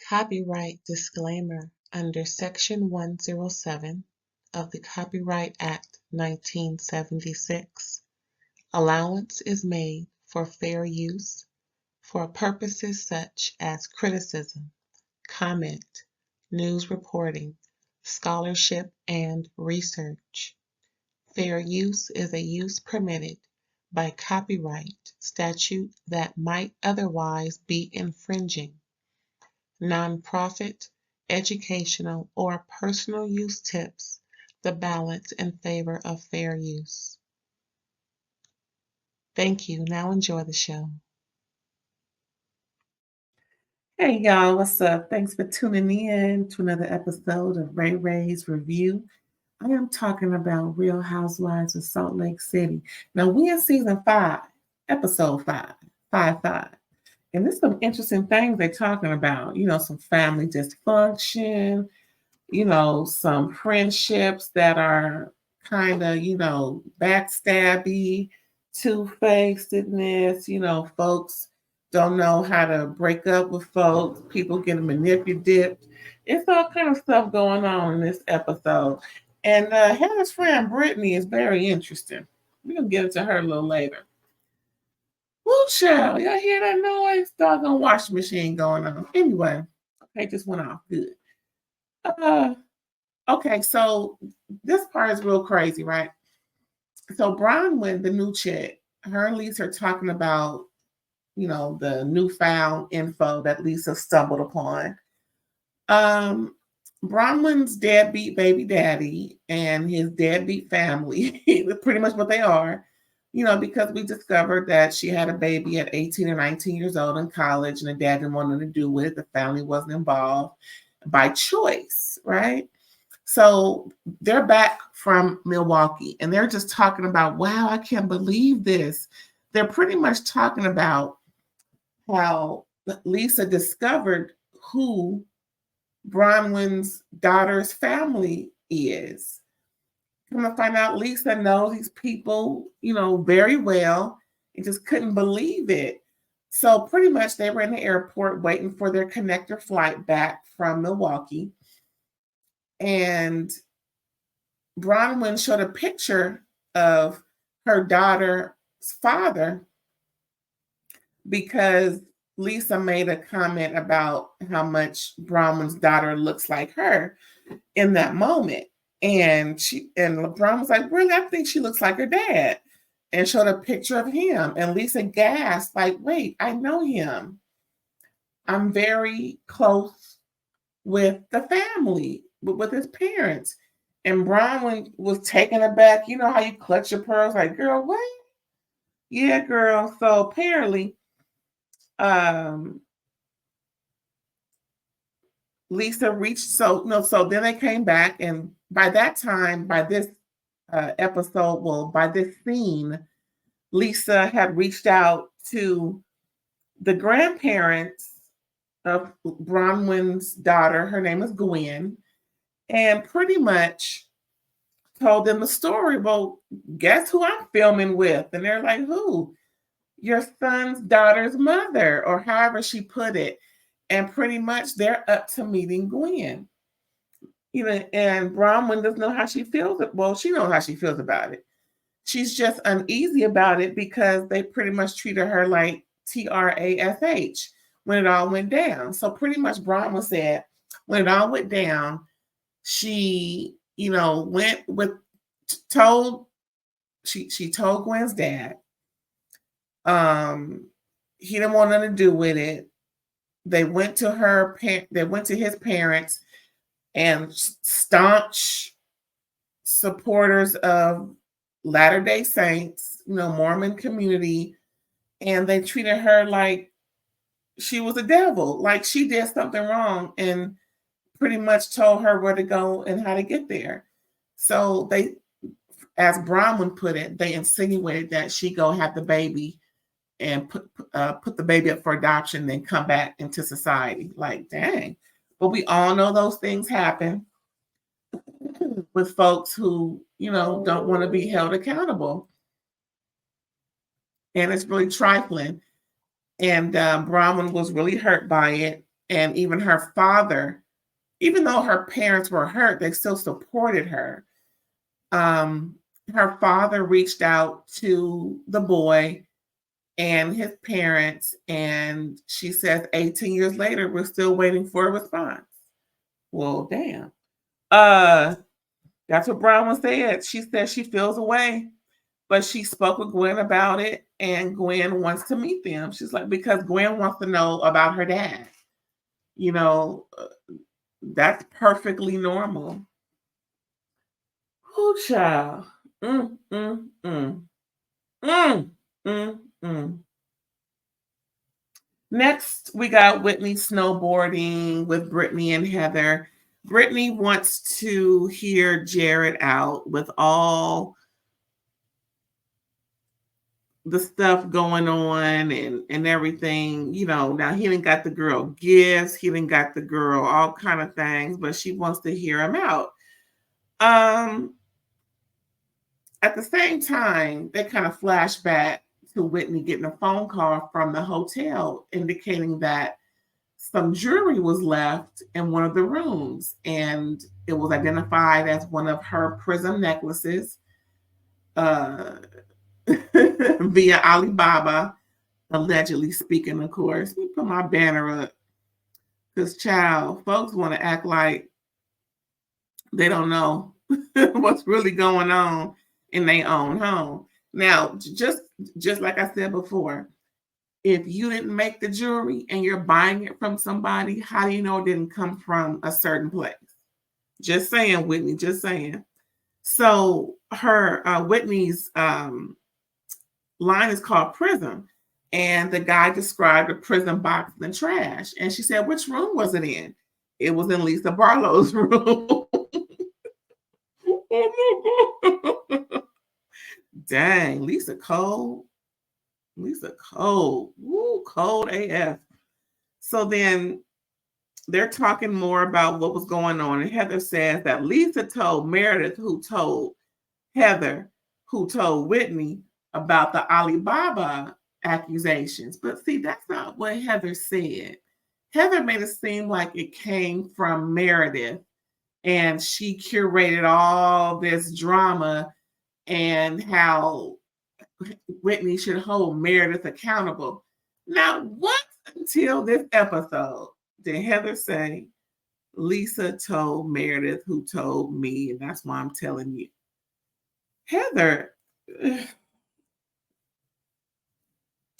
Copyright disclaimer under Section 107 of the Copyright Act 1976. Allowance is made for fair use for purposes such as criticism, comment, news reporting, scholarship, and research. Fair use is a use permitted by copyright statute that might otherwise be infringing. Nonprofit, educational, or personal use tips the balance in favor of fair use. Thank you. Now enjoy the show. Hey y'all, what's up? Thanks for tuning in to another episode of RAERAEs Review. I am talking about Real Housewives of Salt Lake City. Now we in season 5, episode 5. And there's some interesting things they're talking about. Some family dysfunction, some friendships that are kind of, backstabby, two-facedness, folks don't know how to break up with folks, people getting manipulated. It's all kind of stuff going on in this episode. And Heather's friend Brittany is very interesting. We're going to get into her a little later. Woo, child, y'all hear that noise? Doggone washing machine going on. Anyway, okay, just went off. Good. Okay, so this part is real crazy, right? So Bronwyn, the new chick, her and Lisa are talking about, the newfound info that Lisa stumbled upon. Bronwyn's deadbeat baby daddy and his deadbeat family, pretty much what they are, because we discovered that she had a baby at 18 or 19 years old in college and the dad didn't want nothing to do with it. The family wasn't involved by choice, right? So they're back from Milwaukee and they're just talking about, wow, I can't believe this. They're pretty much talking about how Lisa discovered who Bronwyn's daughter's family is. Come to find out, Lisa knows these people, very well and just couldn't believe it. So pretty much they were in the airport waiting for their connector flight back from Milwaukee. And Bronwyn showed a picture of her daughter's father because Lisa made a comment about how much Bronwyn's daughter looks like her in that moment. And Bronwyn was like, really, I think she looks like her dad, and showed a picture of him. And Lisa gasped, like, wait, I know him. I'm very close with the family, with his parents. And Bronwyn was taken aback. You know how you clutch your pearls, like, girl, what? Yeah, girl. So apparently, Lisa reached, so then they came back, and by that time, by this episode, well, by this scene, Lisa had reached out to the grandparents of Bronwyn's daughter. Her name is Gwen, and pretty much told them the story. Well, guess who I'm filming with? And they're like, who? Your son's daughter's mother, or however she put it. And pretty much they're up to meeting Gwen. And Bronwyn doesn't know how she feels. Well, she knows how she feels about it. She's just uneasy about it because they pretty much treated her like TRASH when it all went down. So pretty much Bronwyn said when it all went down, she, went with, she told Gwen's dad. He didn't want nothing to do with it. They went to his parents, and staunch supporters of Latter-day Saints, Mormon community, and they treated her like she was a devil, like she did something wrong, and pretty much told her where to go and how to get there. So they, as Bronwyn put it, they insinuated that she go have the baby and put the baby up for adoption, then come back into society. Like, dang. But we all know those things happen with folks who, don't want to be held accountable. And it's really trifling. And Bronwyn was really hurt by it. And even her father, even though her parents were hurt, they still supported her. Her father reached out to the boy and his parents, and she says 18 years later, we're still waiting for a response. Well, damn. That's what Bronwyn said. She said she feels away, but she spoke with Gwen about it, and Gwen wants to meet them. She's like, because Gwen wants to know about her dad. You know, that's perfectly normal. Oh, child. Mm, mm, mm. Mm, mm, mm. Next, we got Whitney snowboarding with Brittany and Heather. Brittany wants to hear Jared out with all the stuff going on and everything. You know, now he didn't got the girl gifts, he didn't got the girl all kind of things, but she wants to hear him out. At the same time, they kind of flash back to Whitney getting a phone call from the hotel indicating that some jewelry was left in one of the rooms, and it was identified as one of her prism necklaces uh, via Alibaba, allegedly speaking, of course. Let me put my banner up because, child, folks want to act like they don't know what's really going on in their own home. Now, just like I said before, if you didn't make the jewelry and you're buying it from somebody, how do you know it didn't come from a certain place? Just saying, Whitney, just saying. So her Whitney's line is called Prism. And the guy described a prison box and trash. And she said, which room was it in? It was in Lisa Barlow's room. Dang, Lisa cold. Lisa cold. Woo, cold AF. So then they're talking more about what was going on. And Heather says that Lisa told Meredith, who told Heather, who told Whitney about the Alibaba accusations. But see, that's not what Heather said. Heather made it seem like it came from Meredith, and she curated all this drama and how Whitney should hold Meredith accountable. Now, what until this episode did Heather say, Lisa told Meredith, who told me, and that's why I'm telling you. Heather,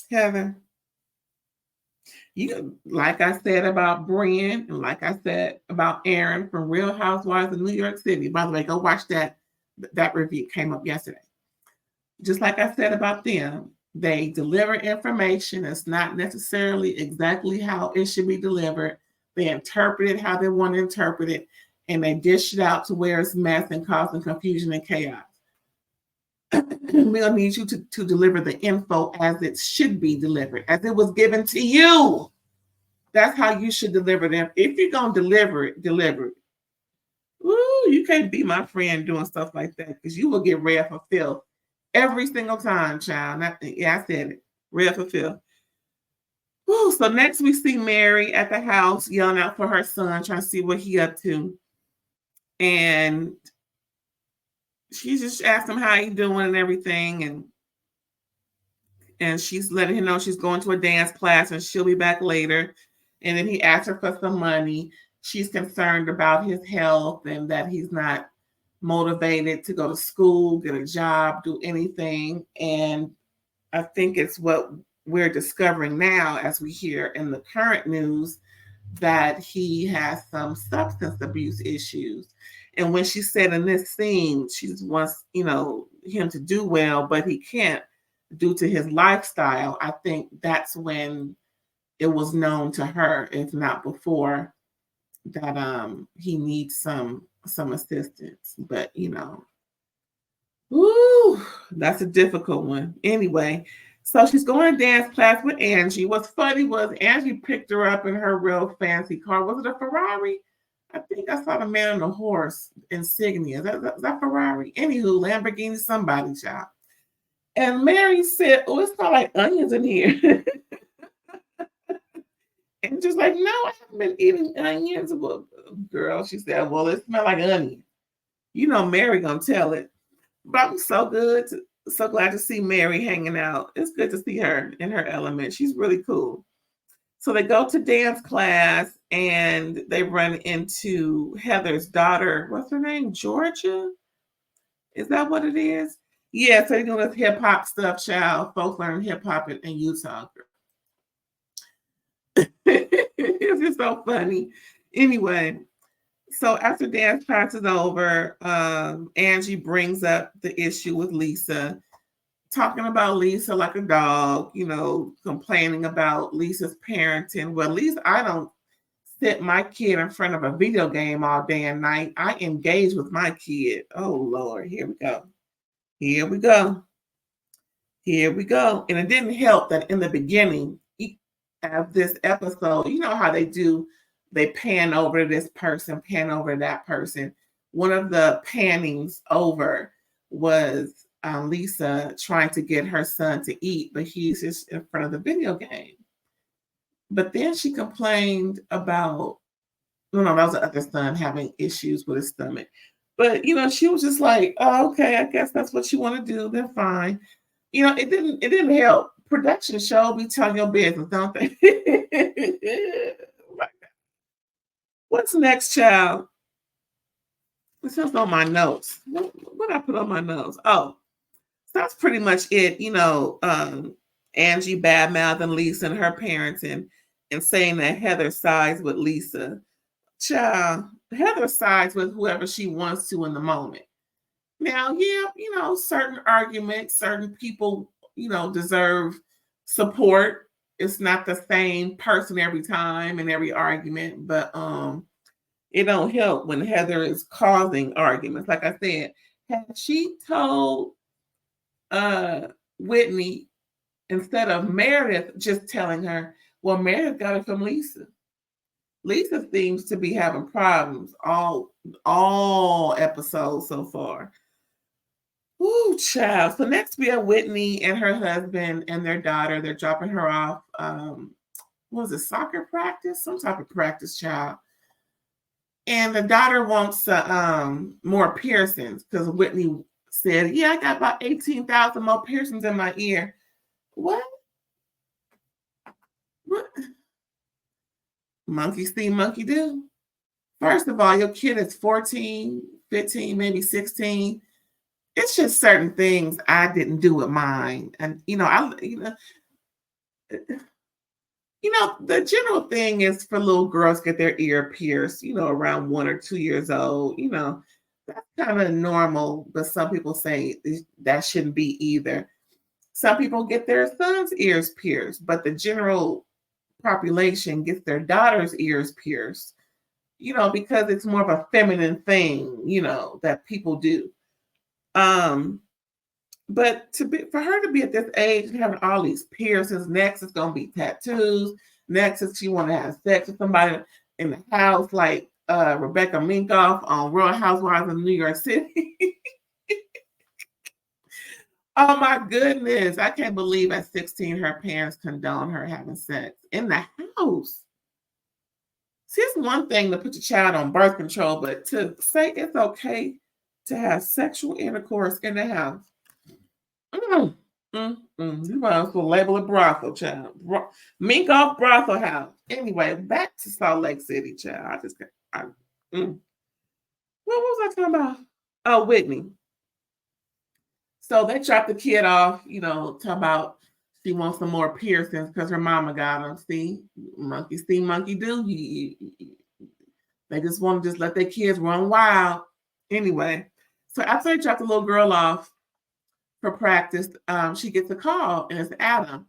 Heather, you, like I said about Brian, and like I said about Aaron from Real Housewives of New York City. By the way, go watch that. That review came up yesterday. Just like I said about them, they deliver information. It's not necessarily exactly how it should be delivered. They interpret it how they want to interpret it, and they dish it out to where it's mess and causing confusion and chaos. We'll need you to deliver the info as it should be delivered, as it was given to you. That's how you should deliver them. If you're going to deliver it, deliver it. Ooh, you can't be my friend doing stuff like that because you will get red for filth every single time, child. Yeah, I said it. Red for filth. Ooh, so next we see Mary at the house yelling out for her son, trying to see what he up to. And she just asked him how he doing and everything. And she's letting him know she's going to a dance class and she'll be back later. And then he asked her for some money. She's concerned about his health and that he's not motivated to go to school, get a job, do anything. And I think it's what we're discovering now as we hear in the current news that he has some substance abuse issues. And when she said in this scene, she just wants, him to do well, but he can't due to his lifestyle. I think that's when it was known to her, if not before, that he needs some assistance. But woo, that's a difficult one. Anyway, so she's going to dance class with Angie. What's funny was Angie picked her up in her real fancy car. Was it a Ferrari? I think I saw the man on the horse insignia. Is that Ferrari? Anywho, Lamborghini, somebody, child. And Mary said, oh, it smells like onions in here. And just like, no, I haven't been eating onions. Well, girl, she said, well, it smells like onion. You know, Mary gonna tell it. But I'm so so glad to see Mary hanging out. It's good to see her in her element. She's really cool. So they go to dance class and they run into Heather's daughter. What's her name? Georgia? Is that what it is? Yeah, so they're doing this hip hop stuff, child. Folks learn hip hop in Utah. It's just so funny. Anyway, so after dance class is over, Angie brings up the issue with Lisa, talking about Lisa like a dog, you know, complaining about Lisa's parenting. Well, at least I don't sit my kid in front of a video game all day and night. I engage with my kid. Oh, Lord, here we go. Here we go. Here we go. And it didn't help that in the beginning of this episode, you know how they do, they pan over to this person, pan over to that person. One of the pannings over was Lisa trying to get her son to eat, but he's just in front of the video game. But then she complained about, no, that was the other son having issues with his stomach. But, you know, she was just like, oh, okay, I guess that's what you want to do. Then fine. You know, it didn't help. Production show be telling your business, don't they? What's next, child? This is on my notes. What I put on my notes? Oh, that's pretty much it. You know, Angie badmouthing Lisa and her parents and saying that Heather sides with Lisa. Child, Heather sides with whoever she wants to in the moment. Now, yeah, you know, certain arguments, certain people, you know, deserve support. It's not the same person every time in every argument, but it don't help when Heather is causing arguments. Like I said, had she told Whitney instead of Meredith just telling her, well, Meredith got it from Lisa. Lisa seems to be having problems all episodes so far. Ooh, child. So next we have Whitney and her husband and their daughter. They're dropping her off. What was it, soccer practice? Some type of practice, child. And the daughter wants more piercings because Whitney said, yeah, I got about 18,000 more piercings in my ear. What? Monkey see, monkey do. First of all, your kid is 14, 15, maybe 16. It's just certain things I didn't do with mine. And, the general thing is for little girls get their ear pierced, around 1 or 2 years old. That's kind of normal, but some people say that shouldn't be either. Some people get their son's ears pierced, but the general population gets their daughter's ears pierced, because it's more of a feminine thing, that people do. But for her to be at this age and having all these piercings, next is gonna be tattoos. Next is she want to have sex with somebody in the house, like Rebecca Minkoff on Real Housewives of New York City. Oh my goodness! I can't believe at 16 her parents condone her having sex in the house. See, it's one thing to put your child on birth control, but to say it's okay to have sexual intercourse in the house. You might as well label it brothel, child. Minkoff brothel house. Anyway, back to Salt Lake City, child. What was I talking about? Oh, Whitney. So they dropped the kid off, talking about she wants some more piercings because her mama got them. See, monkey do. They just want to just let their kids run wild. Anyway, so after they dropped the little girl off for practice, she gets a call, and it's Adam.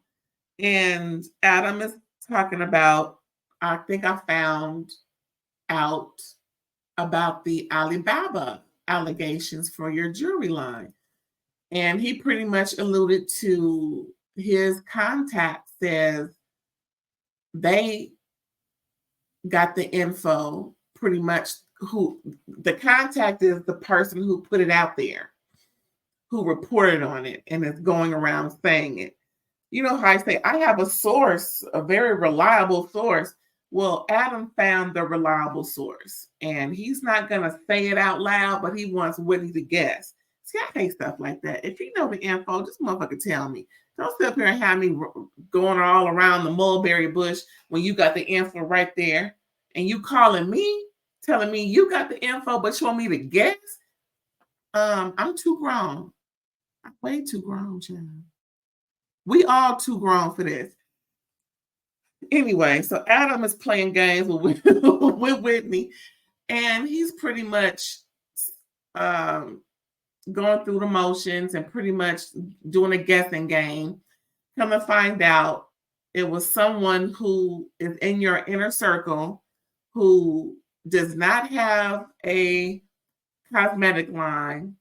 And Adam is talking about, I think I found out about the Alibaba allegations for your jewelry line. And he pretty much alluded to his contact says they got the info pretty much. Who the contact is, the person who put it out there, who reported on it and is going around saying it. You know how I say, I have a source, a very reliable source, Well, Adam found the reliable source, and he's not going to say it out loud, but he wants Whitney to guess. See, I hate stuff like that. If you know the info, just motherfucker tell me. Don't sit up here and have me going all around the mulberry bush when you got the info right there, and you calling me, telling me you got the info, but you want me to guess. I'm too grown. I'm way too grown, child. We all too grown for this. Anyway, so Adam is playing games with Whitney, and he's pretty much going through the motions and pretty much doing a guessing game. Come to find out, it was someone who is in your inner circle who does not have a cosmetic line,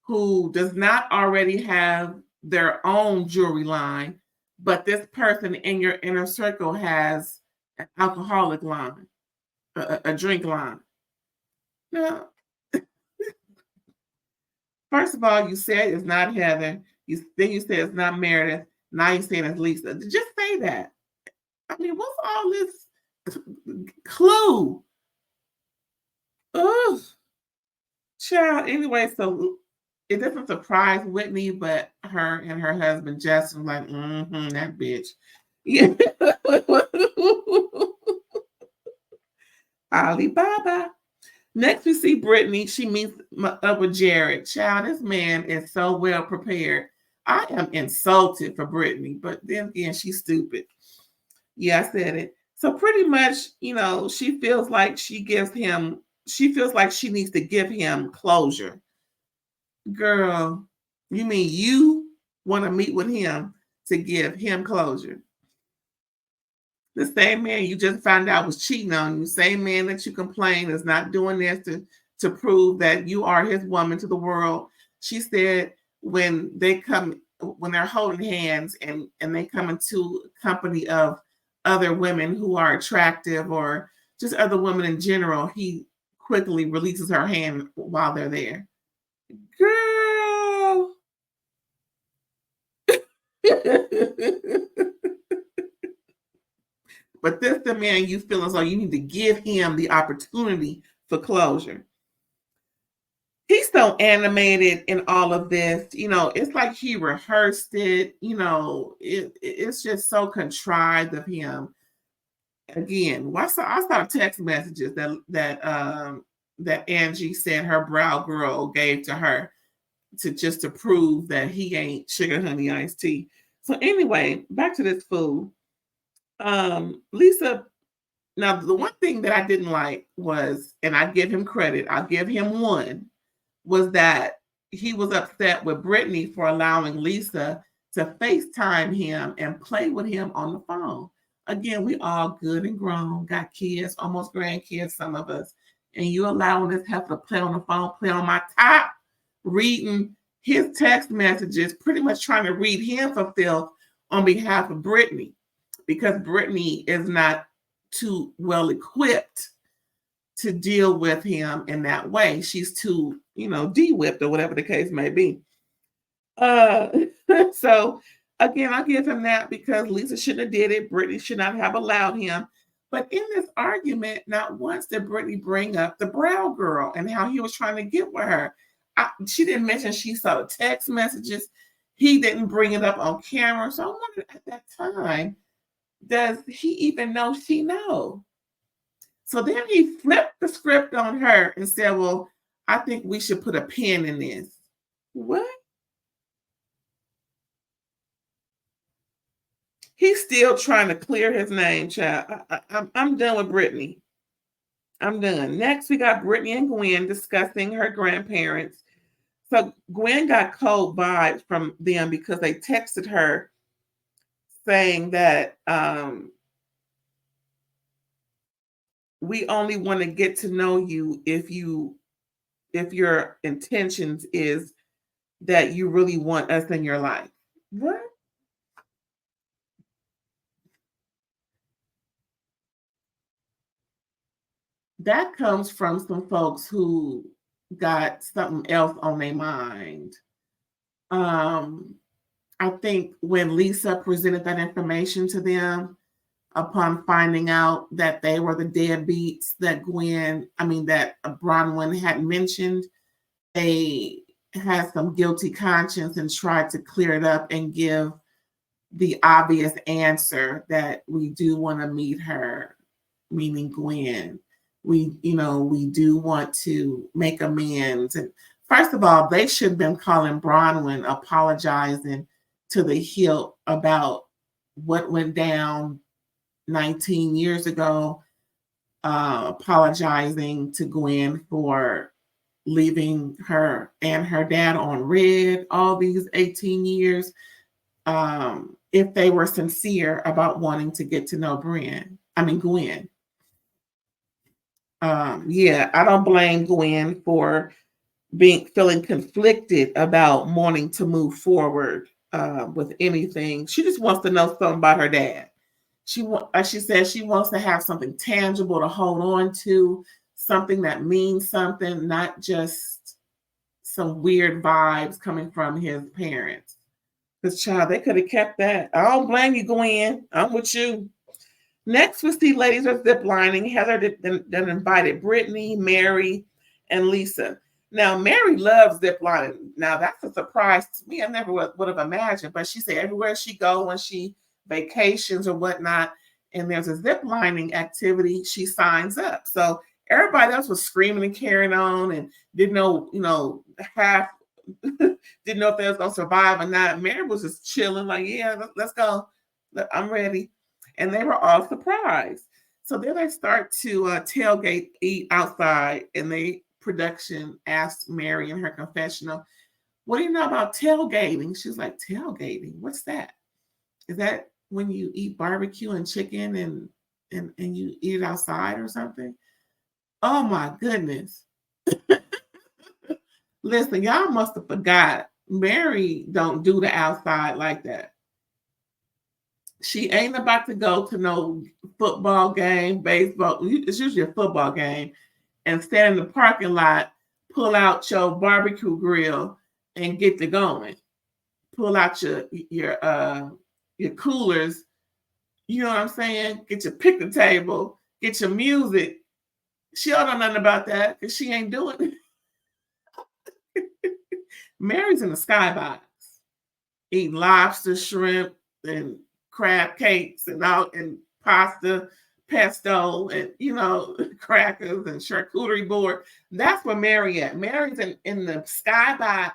who does not already have their own jewelry line, but this person in your inner circle has an alcoholic line, a drink line. Now, first of all, you said it's not Heather. Then you said it's not Meredith. Now you're saying it's Lisa. Just say that. I mean, what's all this clue? Ugh. Child, anyway, so it doesn't surprise Whitney, but her and her husband Justin like, that bitch. Yeah. Alibaba. Next, we see Brittany. She meets up with Jared. Child, this man is so well prepared. I am insulted for Brittany, but then again, she's stupid. Yeah, I said it. So pretty much, she feels like she feels like she needs to give him closure. Girl, you mean you want to meet with him to give him closure? The same man you just found out was cheating on you, same man that you complain is not doing this to prove that you are his woman to the world. She said when they're holding hands and they come into company of other women who are attractive or just other women in general, he quickly releases her hand while they're there. Girl. But this the man you feel as though you need to give him the opportunity for closure. He's so animated in all of this. It's like he rehearsed it. It's just so contrived of him. Again, I saw text messages that Angie said her brow girl gave to her to prove that he ain't sugar honey iced tea. So anyway, back to this food. Lisa, now the one thing that I didn't like was, and I give him credit, I'll give him one, was that he was upset with Brittany for allowing Lisa to FaceTime him and play with him on the phone. Again, we all good and grown, got kids, almost grandkids, some of us, and you allowing this heifer to play on the phone, play on my top, reading his text messages, pretty much trying to read him for filth on behalf of Brittany, because Brittany is not too well equipped to deal with him in that way. She's too, de-whipped or whatever the case may be. So again, I'll give him that because Lisa shouldn't have did it. Brittany should not have allowed him. But in this argument, not once did Brittany bring up the brow girl and how he was trying to get with her. She didn't mention she saw the text messages. He didn't bring it up on camera. So I wondered at that time, does he even know she know? So then he flipped the script on her and said, well, I think we should put a pin in this. What? He's still trying to clear his name, child. I'm done with Brittany. I'm done. Next, we got Brittany and Gwen discussing her grandparents. So Gwen got cold vibes from them because they texted her saying that we only want to get to know you if your intentions is that you really want us in your life. What? That comes from some folks who got something else on their mind. I think when Lisa presented that information to them, upon finding out that they were the deadbeats that Bronwyn had mentioned. They had some guilty conscience and tried to clear it up and give the obvious answer that we do want to meet her, meaning Gwen. We do want to make amends. And first of all, they should have been calling Bronwyn, apologizing to the hilt about what went down 19 years ago, apologizing to Gwen for leaving her and her dad on red all these 18 years. If they were sincere about wanting to get to know Gwen. Yeah, I don't blame Gwen for feeling conflicted about wanting to move forward with anything. She just wants to know something about her dad. Like she said, she wants to have something tangible to hold on to, something that means something, not just some weird vibes coming from his parents. Because, child, they could have kept that. I don't blame you, Gwen. I'm with you. Next, we see ladies are ziplining. Heather then invited Brittany, Mary, and Lisa. Now, Mary loves ziplining. Now, that's a surprise to me. I never would have imagined. But she said everywhere she goes, when she vacations or whatnot, and there's a ziplining activity, she signs up. So everybody else was screaming and carrying on and didn't know, didn't know if they was going to survive or not. Mary was just chilling, like, yeah, let's go. I'm ready. And they were all surprised. So then they start to tailgate, eat outside, and production asked Mary in her confessional, what do you know about tailgating? She's like, tailgating? What's that? Is that when you eat barbecue and chicken and you eat it outside or something? Oh my goodness. Listen, y'all must have forgot. Mary don't do the outside like that. She ain't about to go to no football game, baseball. It's usually a football game, and stand in the parking lot, pull out your barbecue grill, and get to going. Pull out your coolers. You know what I'm saying? Get your picnic table. Get your music. She don't know nothing about that because she ain't doing it. Mary's in the skybox, eating lobster, shrimp, and crab cakes, and pasta, pesto, and crackers and charcuterie board. That's where Mary at. Mary's in the skybox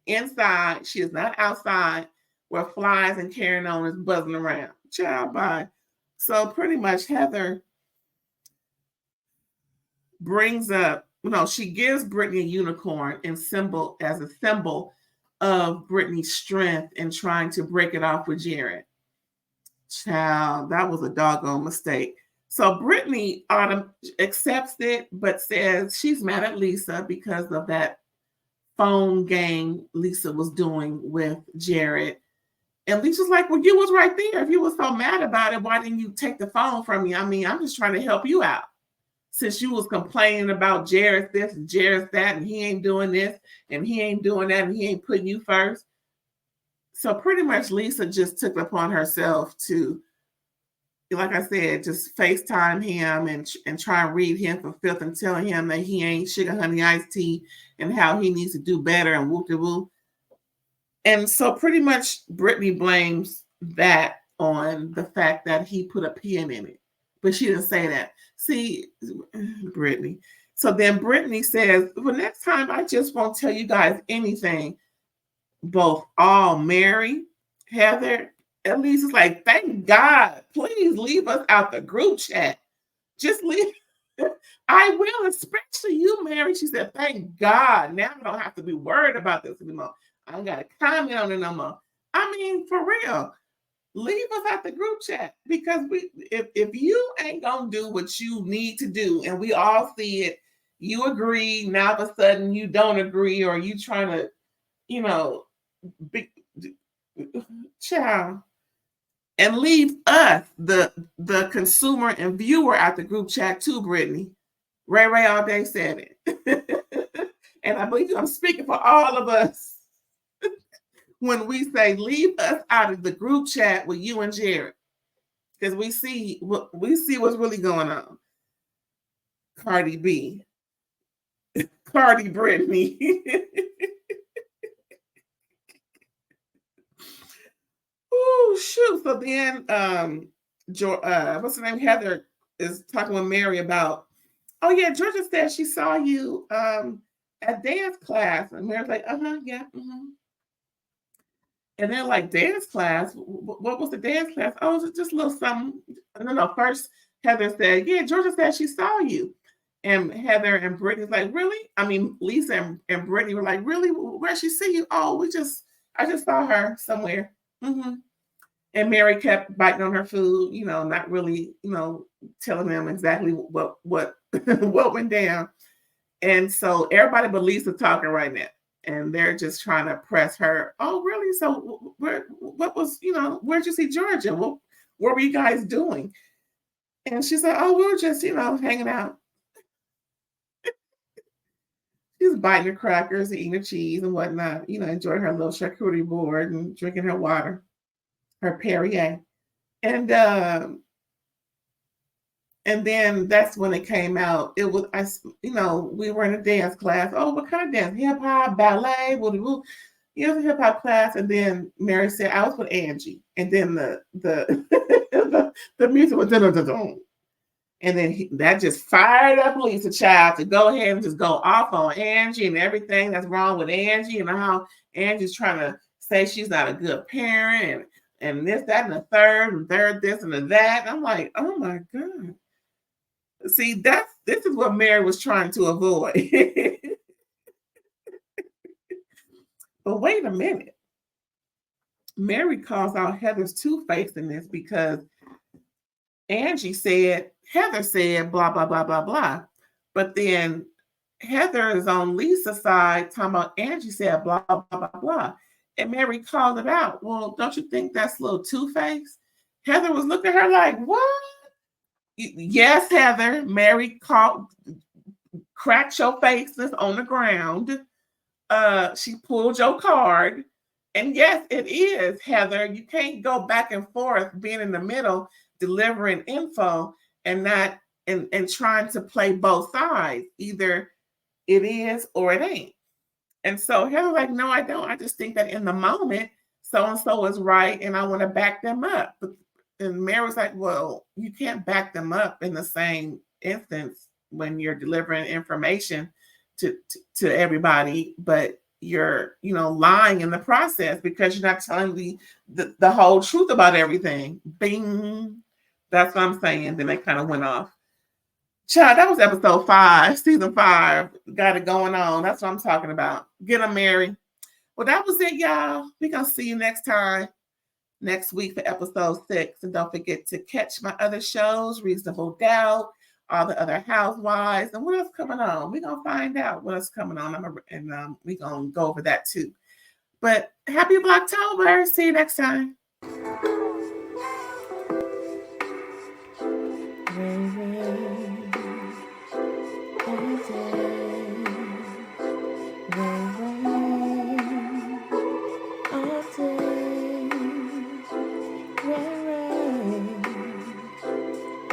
inside. She is not outside where flies and carrying on is buzzing around. Child, bye. So pretty much Heather she gives Brittany a unicorn as a symbol of Brittany's strength in trying to break it off with Jared. Child, that was a doggone mistake. So Brittany accepts it, but says she's mad at Lisa because of that phone game Lisa was doing with Jared. And Lisa's like, well, you was right there. If you were so mad about it, why didn't you take the phone from me? I mean, I'm just trying to help you out. Since you was complaining about Jared this and Jared that, and he ain't doing this, and he ain't doing that, and he ain't putting you first. So pretty much Lisa just took it upon herself to, like I said, just FaceTime him and try and read him for filth and telling him that he ain't sugar honey iced tea and how he needs to do better and whoop-de-whoop. And so pretty much Brittany blames that on the fact that he put a pin in it. But she didn't say that. See, Brittany. So then Brittany says, well, next time I just won't tell you guys anything. Both Mary, Heather, at least it's like, thank God, please leave us out the group chat. Just leave. I will, especially you, Mary. She said, thank God. Now I don't have to be worried about this anymore. I don't got to comment on it no more. I mean, for real. Leave us out the group chat because if you ain't gonna do what you need to do, and we all see it, you agree. Now all of a sudden you don't agree, or you trying to, child, and leave us the consumer and viewer out the group chat too. Brittany, Ray all day said it, and I believe I'm speaking for all of us. When we say leave us out of the group chat with you and Jared. because we see what's really going on. Cardi B, Cardi Brittany. Oh shoot! So then, what's her name? Heather is talking with Mary about, oh yeah, Georgia said she saw you at dance class, and Mary's like, yeah. And they're like, dance class? What was the dance class? Oh, it was just a little something. No. First, Heather said, yeah, Georgia said she saw you. And Heather and Brittany's like, really? I mean, Lisa and Brittany were like, really? Where'd she see you? Oh, I just saw her somewhere. And Mary kept biting on her food, not really, telling them exactly what what went down. And so everybody but Lisa talking right now. And they're just trying to press her. Oh, really? So what was, where'd you see Georgia? What were you guys doing? And she said, oh, we were just, hanging out. She's biting her crackers and eating her cheese and whatnot, enjoying her little charcuterie board and drinking her water, her Perrier. And then that's when it came out. It was, we were in a dance class. Oh, what kind of dance? Hip hop, ballet, a hip hop class. And then Mary said, I was with Angie. And then the music was dun. And then that just fired up Lisa Child to go ahead and just go off on Angie and everything that's wrong with Angie and how Angie's trying to say she's not a good parent and this, that, and the third, this, and the that. And I'm like, oh my God. See, this is what Mary was trying to avoid. But wait a minute. Mary calls out Heather's two-facedness because Heather said, blah, blah, blah, blah, blah. But then Heather is on Lisa's side talking about Angie said, blah, blah, blah, blah. And Mary called it out. Well, don't you think that's a little two-faced? Heather was looking at her like, what? Yes, Heather. Mary cracked your faces on the ground. She pulled your card. And yes, it is, Heather. You can't go back and forth being in the middle, delivering info and not and trying to play both sides. Either it is or it ain't. And so Heather's like, no, I don't. I just think that in the moment, so-and-so is right, and I want to back them up. And Mary was like, well, you can't back them up in the same instance when you're delivering information to everybody, but you're, lying in the process because you're not telling the whole truth about everything. Bing. That's what I'm saying. Then they kind of went off. Child, that was episode 5, season 5. Got it going on. That's what I'm talking about. Get them, Mary. Well, that was it, y'all. We're going to see you next week for episode 6. And don't forget to catch my other shows, Reasonable Doubt, all the other Housewives, and what else coming on. We're going to find out what else coming on. We're going to go over that too. But happy Blacktober. See you next time.